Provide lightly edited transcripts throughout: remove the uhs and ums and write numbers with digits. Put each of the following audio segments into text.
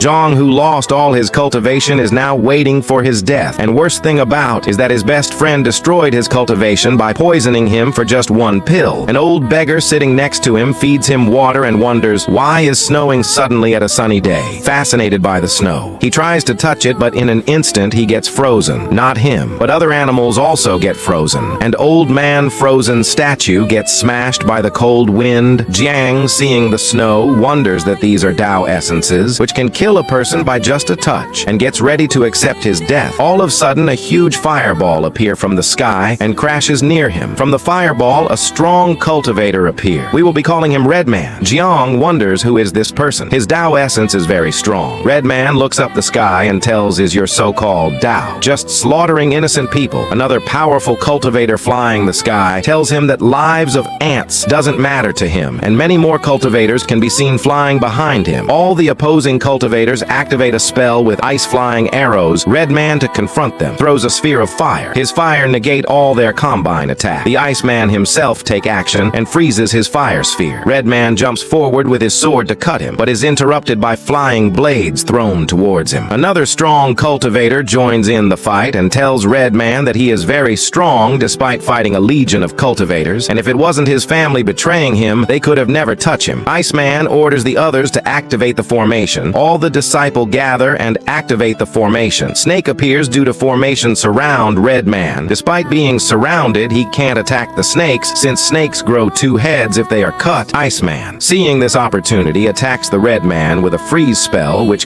Jiang, who lost all his cultivation, is now waiting for his death. And worst thing about is that his best friend destroyed his cultivation by poisoning him for just one pill. An old beggar sitting next to him feeds him water and wonders why is snowing suddenly at a sunny day. Fascinated by the snow, he tries to touch it, but in an instant he gets frozen. Not him, but other animals also get frozen. And old man frozen statue gets smashed by the cold wind. Jiang, seeing the snow, wonders that these are Tao essences, which can kill a person by just a touch, and gets ready to accept his death. All of a sudden, a huge fireball appears from the sky and crashes near him. From the fireball, a strong cultivator appears. We will be calling him Red Man. Jiang wonders who is this person. His Tao essence is very strong. Red Man looks up the sky and tells, "Is your so-called Tao just slaughtering innocent people?" Another powerful cultivator flying the sky tells him that lives of ants doesn't matter to him, and many more cultivators can be seen flying behind him. All the opposing cultivators activate a spell with ice-flying arrows. Red Man, to confront them, throws a sphere of fire. His fire negate all their combine attack. The Iceman himself take action and freezes his fire sphere. Red Man jumps forward with his sword to cut him, but is interrupted by flying blades thrown towards him. Another strong cultivator joins in the fight and tells Red Man that he is very strong despite fighting a legion of cultivators, and if it wasn't his family betraying him, they could have never touched him. Iceman orders the others to activate the formation. All the disciple gather and activate the formation. Snake appears due to formation surround Red Man. Despite being surrounded, he can't attack the snakes since snakes grow two heads if they are cut. Iceman, seeing this opportunity, attacks the Red Man with a freeze spell, which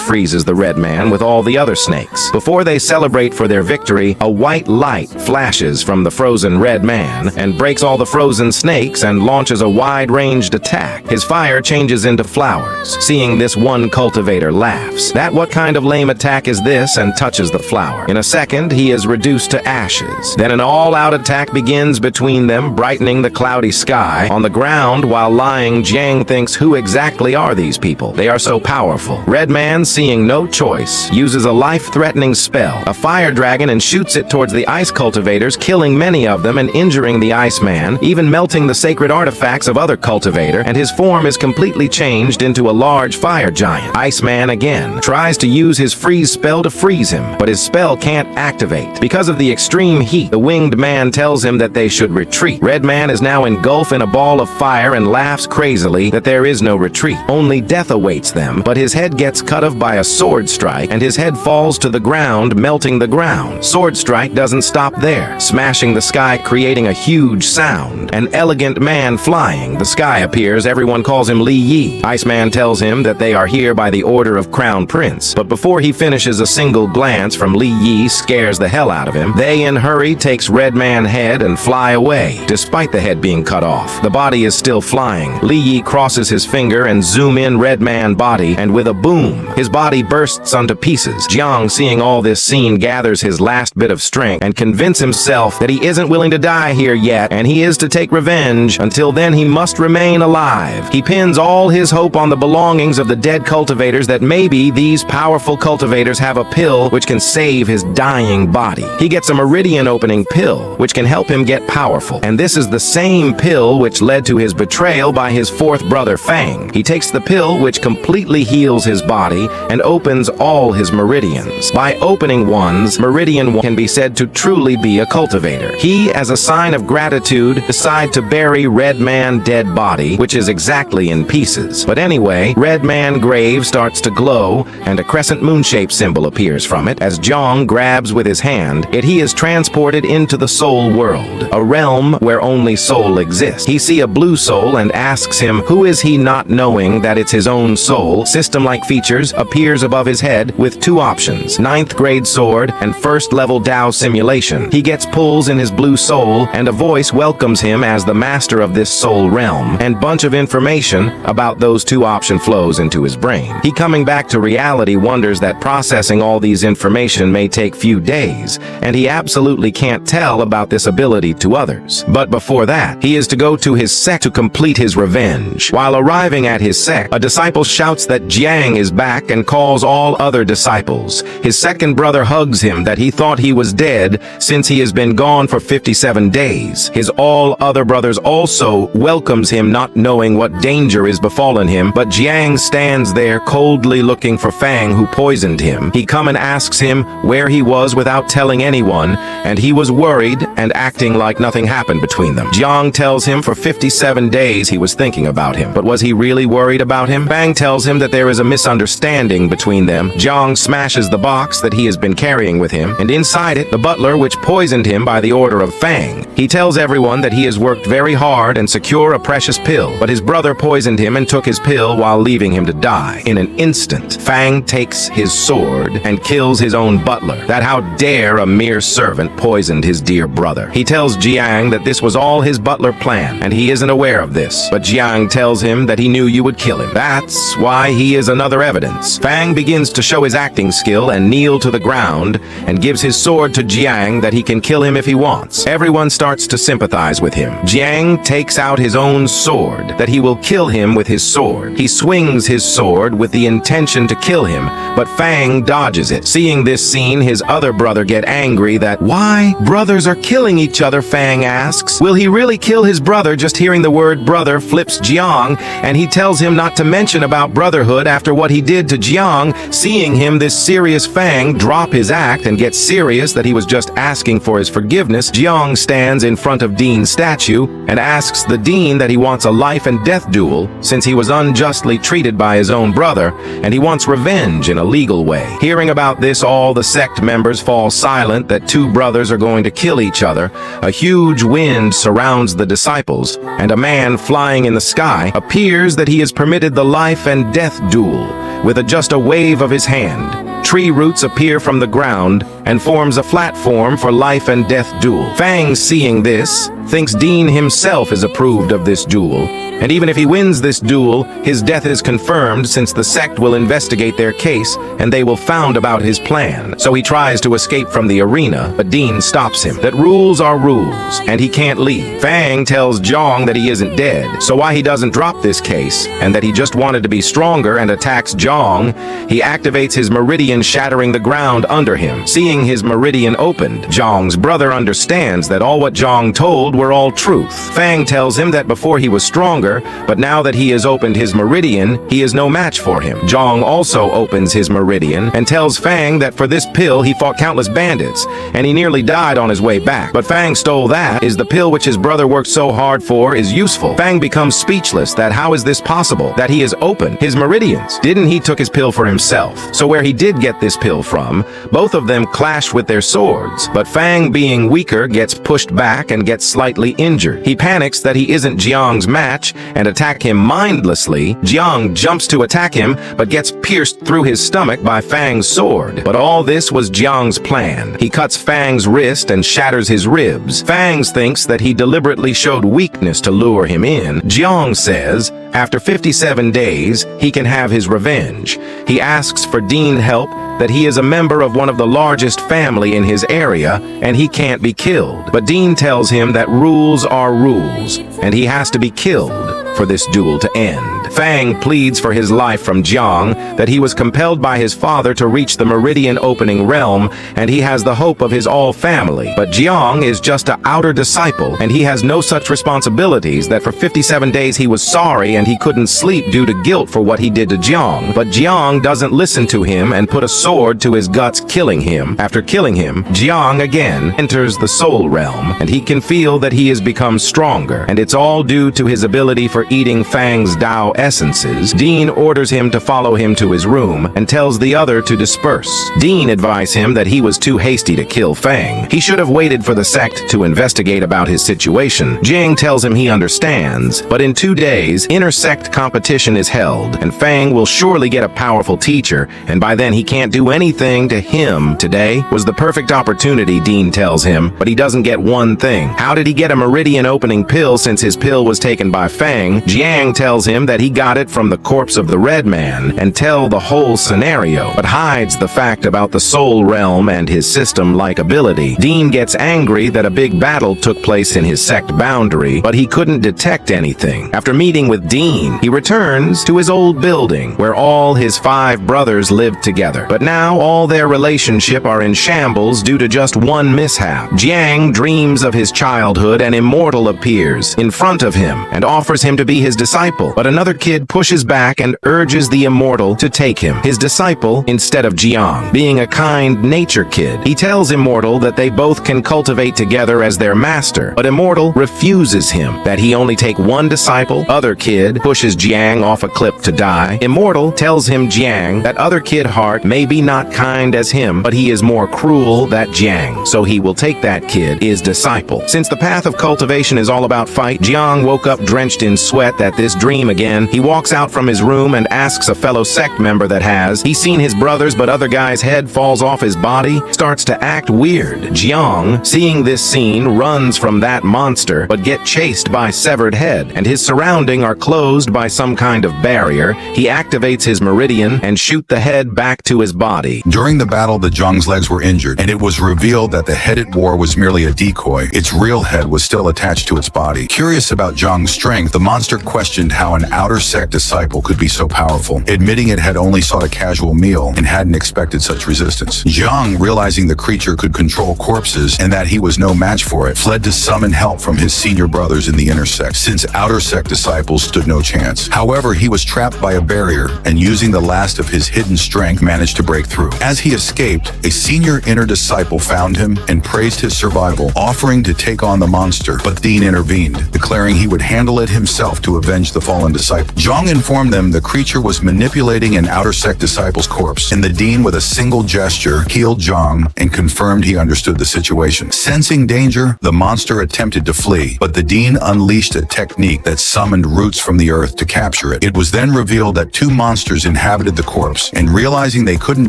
freezes the Red Man with all the other snakes. Before they celebrate for their victory, a white light flashes from the frozen Red Man and breaks all the frozen snakes and launches a wide-ranged attack. His fire changes into flowers. Seeing this, one cultivator laughs. That what kind of lame attack is this, and touches the flower. In a second, he is reduced to ashes. Then an all-out attack begins between them, brightening the cloudy sky. On the ground, while lying, Jiang thinks, who exactly are these people? They are so powerful. Red Man, seeing no choice, uses a life-threatening spell, a fire dragon, and shoots it towards the ice cultivators, killing many of them and injuring the Iceman, even melting the sacred artifacts of other cultivator, and his form is completely changed into a large fire giant. Iceman again tries to use his freeze spell to freeze him, but his spell can't activate. Because of the extreme heat, the winged man tells him that they should retreat. Red Man is now engulfed in a ball of fire and laughs crazily that there is no retreat. Only death awaits them, but his head gets cut off by a sword strike, and his head falls to the ground, melting the ground. Sword strike doesn't stop there, smashing the sky, creating a huge sound. An elegant man flying the sky appears. Everyone calls him Li Yi. Iceman tells him that they are here by the order of Crown Prince, but before he finishes, a single glance from Li Yi scares the hell out of him. They in hurry takes Red Man head and fly away. Despite the head being cut off, the body is still flying. Li Yi crosses his finger and zoom in Red Man body, and with a boom, his body bursts onto pieces. Jiang, seeing all this scene, gathers his last bit of strength and convince himself that he isn't willing to die here yet, and he is to take revenge. Until then, he must remain alive. He pins all his hope on the belongings of the dead cultivators, that maybe these powerful cultivators have a pill which can save his dying body. He gets a meridian opening pill, which can help him get powerful. And this is the same pill which led to his betrayal by his fourth brother Fang. He takes the pill, which completely heals his body and opens all his meridians. By opening one's meridian, one can be said to truly be a cultivator. He, as a sign of gratitude, decide to bury Red Man dead body, which is exactly in pieces. But anyway, Red Man grave starts to glow, and a crescent moon-shaped symbol appears from it. As Jiang grabs with his hand, he is transported into the soul world, a realm where only soul exists. He see a blue soul and asks him, who is he, not knowing that it's his own soul. System-like features appears above his head with two options: 9th grade sword and 1st level Tao simulation. He gets pulls in his blue soul, and a voice welcomes him as the master of this soul realm, and bunch of information about those two option flows into his brain. He, coming back to reality, wonders that processing all these information may take few days, and he absolutely can't tell about this ability to others. But before that, he is to go to his sect to complete his revenge. While arriving at his sect, a disciple shouts that Jiang is back and calls all other disciples. His second brother hugs him that he thought he was dead since he has been gone for 57 days. His all other brothers also welcomes him, not knowing what danger is befallen him, but Jiang stands there cold coldly looking for Fang, who poisoned him. He come and asks him where he was without telling anyone, and he was worried and acting like nothing happened between them. Jiang tells him for 57 days he was thinking about him. But was he really worried about him? Fang tells him that there is a misunderstanding between them. Jiang smashes the box that he has been carrying with him, and inside it, the butler which poisoned him by the order of Fang. He tells everyone that he has worked very hard and secure a precious pill, but his brother poisoned him and took his pill while leaving him to die. In an instant, Fang takes his sword and kills his own butler. That how dare a mere servant poisoned his dear brother. He tells Jiang that this was all his butler plan, and he isn't aware of this. But Jiang tells him that he knew you would kill him. That's why he is another evidence. Fang begins to show his acting skill and kneel to the ground and gives his sword to Jiang that he can kill him if he wants. Everyone starts to sympathize with him. Jiang takes out his own sword, that he will kill him with his sword. He swings his sword with the intention to kill him, but Fang dodges it. Seeing this scene, his other brother get angry that, "Why? Brothers are killing each other," Fang asks. Will he really kill his brother? Just hearing the word brother flips Jiang, and he tells him not to mention about brotherhood after what he did to Jiang. Seeing him, this serious Fang drop his act and get serious that he was just asking for his forgiveness, Jiang stands in front of Dean's statue and asks the Dean that he wants a life and death duel since he was unjustly treated by his own brother, and he wants revenge in a legal way. Hearing about this, all the sect members fall silent that two brothers are going to kill each other. A huge wind surrounds the disciples, and a man flying in the sky appears that he is permitted the life and death duel with just a wave of his hand. Tree roots appear from the ground and forms a platform for life and death duel. Fang, seeing this, thinks Dean himself is approved of this duel, and even if he wins this duel, his death is confirmed since the sect will investigate their case and they will found about his plan. So he tries to escape from the arena, but Dean stops him. That rules are rules, and he can't leave. Fang tells Jiang that he isn't dead, so why he doesn't drop this case, and that he just wanted to be stronger and attacks Jiang. He activates his meridian, shattering the ground under him. Seeing his meridian opened, Jiang's brother understands that all what Jiang told were all truth. Fang tells him that before he was stronger, but now that he has opened his meridian, he is no match for him. Jiang also opens his meridian and tells Fang that for this pill he fought countless bandits, and he nearly died on his way back. But Fang stole that. Is the pill which his brother worked so hard for is useful. Fang becomes speechless that how is this possible, that he has opened his meridians. Didn't he took his pill for himself? So where he did get this pill from, both of them clashed with their swords, but Fang, being weaker, gets pushed back and gets slightly injured. He panics that he isn't Jiang's match and attack him mindlessly. Jiang jumps to attack him, but gets pierced through his stomach by Fang's sword. But all this was Jiang's plan. He cuts Fang's wrist and shatters his ribs. Fang thinks that he deliberately showed weakness to lure him in. Jiang says, after 57 days, he can have his revenge. He asks for Dean help, that he is a member of one of the largest family in his area, and he can't be killed. But Dean tells him that rules are rules, and he has to be killed for this duel to end. Fang pleads for his life from Jiang, that he was compelled by his father to reach the meridian opening realm, and he has the hope of his all family. But Jiang is just an outer disciple, and he has no such responsibilities, that for 57 days he was sorry and he couldn't sleep due to guilt for what he did to Jiang. But Jiang doesn't listen to him and put a sword to his guts, killing him. After killing him, Jiang again enters the soul realm, and he can feel that he has become stronger, and it's all due to his ability for eating Fang's Tao essences. Dean orders him to follow him to his room and tells the other to disperse. Dean advises him that he was too hasty to kill Fang. He should have waited for the sect to investigate about his situation. Jiang tells him he understands, but in 2 days, inter-sect competition is held, and Fang will surely get a powerful teacher, and by then he can't do anything to him. Today was the perfect opportunity, Dean tells him, but he doesn't get one thing. How did he get a meridian opening pill since his pill was taken by Fang? Jiang tells him that he got it from the corpse of the Red Man and tell the whole scenario, but hides the fact about the soul realm and his system-like ability. Dean gets angry that a big battle took place in his sect boundary, but he couldn't detect anything. After meeting with Dean, he returns to his old building where all his 5 brothers lived together. But now all their relationship are in shambles due to just one mishap. Jiang dreams of his childhood, and Immortal appears in front of him and offers him to be his disciple, but another kid pushes back and urges the immortal to take him, his disciple, instead of Jiang. Being a kind nature kid, he tells Immortal that they both can cultivate together as their master, but Immortal refuses him, that he only take one disciple. Other kid pushes Jiang off a cliff to die. Immortal tells him Jiang that other kid heart may be not kind as him, but he is more cruel than Jiang, so he will take that kid, his disciple. Since the path of cultivation is all about fight, Jiang woke up drenched in sweat at this dream again. He walks out from his room and asks a fellow sect member that he's seen his brothers, but other guy's head falls off his body, starts to act weird. Jiang, seeing this scene, runs from that monster, but get chased by severed head, and his surrounding are closed by some kind of barrier. He activates his meridian and shoot the head back to his body. During the battle, the Zhang's legs were injured, and it was revealed that the head it wore was merely a decoy. Its real head was still attached to its body. Curious about Zhang's strength, the monster questioned how an outer sect disciple could be so powerful, admitting it had only sought a casual meal and hadn't expected such resistance. Zhang, realizing the creature could control corpses and that he was no match for it, fled to summon help from his senior brothers in the inner sect, since outer sect disciples stood no chance. However, he was trapped by a barrier and, using the last of his hidden strength, managed to break through. As he escaped, a senior inner disciple found him and praised his survival, offering to take on the monster, but Dean intervened, declaring he would handle it himself to avenge the fallen disciple. Zhang informed them the creature was manipulating an outer sect disciple's corpse, and the Dean, with a single gesture, healed Zhang and confirmed he understood the situation. Sensing danger, the monster attempted to flee, but the Dean unleashed a technique that summoned roots from the earth to capture it. It was then revealed that two monsters inhabited the corpse, and realizing they couldn't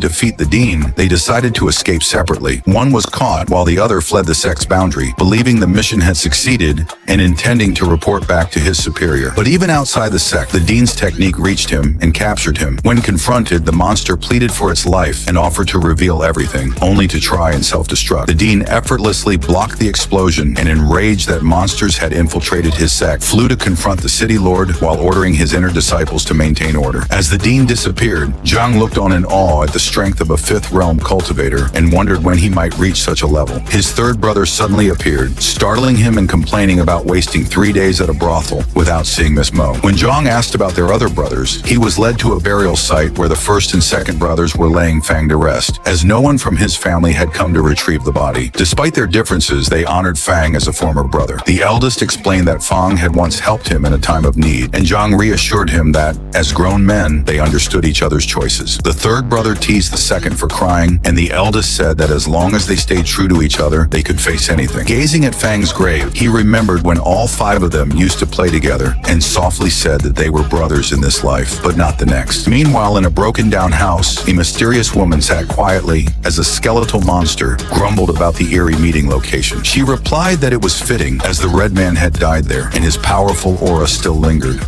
defeat the Dean, they decided to escape separately. One was caught while the other fled the sect's boundary, believing the mission had succeeded and intending to report back to his superior. But even outside the sect, the Dean's technique reached him and captured him. When confronted, the monster pleaded for its life and offered to reveal everything, only to try and self-destruct. The Dean effortlessly blocked the explosion and, enraged that monsters had infiltrated his sect, flew to confront the city lord while ordering his inner disciples to maintain order. As the Dean disappeared, Zhang looked on in awe at the strength of a fifth realm cultivator and wondered when he might reach such a level. His third brother suddenly appeared, startling him and complaining about wasting 3 days at a brothel without seeing Miss Mo. When Zhang asked about their other brothers, he was led to a burial site where the first and second brothers were laying Fang to rest, as no one from his family had come to retrieve the body. Despite their differences, they honored Fang as a former brother. The eldest explained that Fang had once helped him in a time of need, and Zhang reassured him that, as grown men, they understood each other's choices. The third brother teased the second for crying, and the eldest said that as long as they stayed true to each other, they could face anything. Gazing at Fang's grave, he remembered when all 5 of them used to play together, and softly said that they were brothers in this life, but not the next. Meanwhile, in a broken-down house, a mysterious woman sat quietly as a skeletal monster grumbled about the eerie meeting location. She replied that it was fitting, as the Red Man had died there, and his powerful aura still lingered.